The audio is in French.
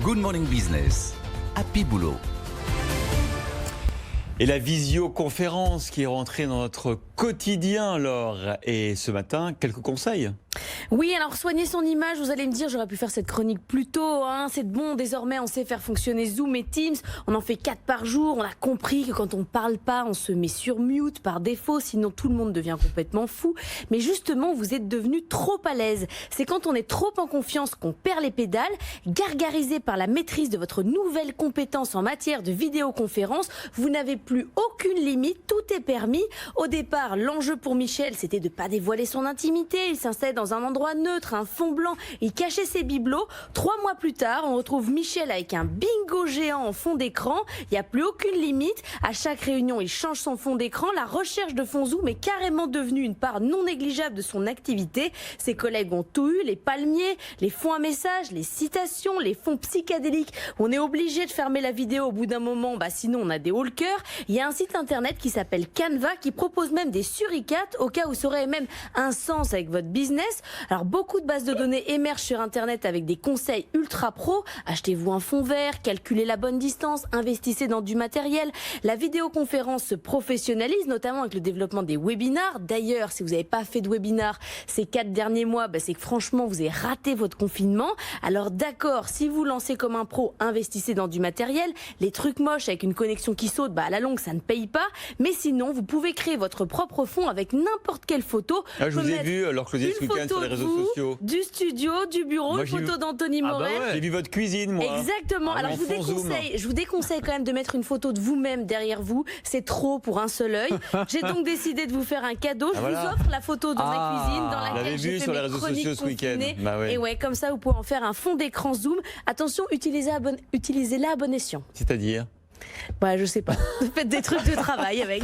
Good Morning Business, Happy Boulot. Et la visioconférence qui est rentrée dans notre quotidien, Laure. Et ce matin, quelques conseils. Oui, alors soigner son image, vous allez me dire, j'aurais pu faire cette chronique plus tôt, hein, c'est bon, désormais on sait faire fonctionner Zoom et Teams, on en fait 4 par jour, on a compris que quand on parle pas, on se met sur mute par défaut, sinon tout le monde devient complètement fou. Mais justement, vous êtes devenu trop à l'aise. C'est quand on est trop en confiance qu'on perd les pédales. Gargarisé par la maîtrise de votre nouvelle compétence en matière de vidéoconférence, vous n'avez plus aucune limite, tout est permis. Au départ, l'enjeu pour Michel, c'était de ne pas dévoiler son intimité, il s'installait dans un endroit neutre, un fond blanc, il cachait ses bibelots. 3 mois plus tard, on retrouve Michel avec un bingo géant en fond d'écran. Il n'y a plus aucune limite. À chaque réunion, il change son fond d'écran. La recherche de fond Zoom est carrément devenue une part non négligeable de son activité. Ses collègues ont tout eu, les palmiers, les fonds à messages, les citations, les fonds psychédéliques. On est obligé de fermer la vidéo au bout d'un moment, sinon on a des hauts le cœur. Il y a un site internet qui s'appelle Canva qui propose même des suricates au cas où ça aurait même un sens avec votre business. Alors beaucoup de bases de données émergent sur internet avec des conseils ultra pro. Achetez-vous un fond vert, calculez la bonne distance, investissez dans du matériel. La vidéoconférence se professionnalise notamment avec le développement des webinars. D'ailleurs, si vous n'avez pas fait de webinar ces 4 derniers mois, c'est que franchement vous avez raté votre confinement. Alors d'accord, si vous lancez comme un pro, investissez dans du matériel. Les trucs moches avec une connexion qui saute, à la longue ça ne paye pas. Mais sinon, vous pouvez créer votre propre fond avec n'importe quelle photo. Là, je vous ai vu, Laure Closier, ce week-end sur les réseaux sociaux. Du studio, du bureau, une photo d'Anthony Morel. J'ai vu votre cuisine, moi. Exactement. Alors je vous déconseille quand même de mettre une photo de vous-même derrière vous. C'est trop pour un seul œil. J'ai donc décidé de vous faire un cadeau. Je vous offre la photo de ma cuisine dans laquelle j'ai fait mes chroniques confinées. Et ouais, comme ça vous pouvez en faire un fond d'écran Zoom. Attention, utilisez-la à bon escient. C'est-à-dire Je sais pas. Faites des trucs de travail avec.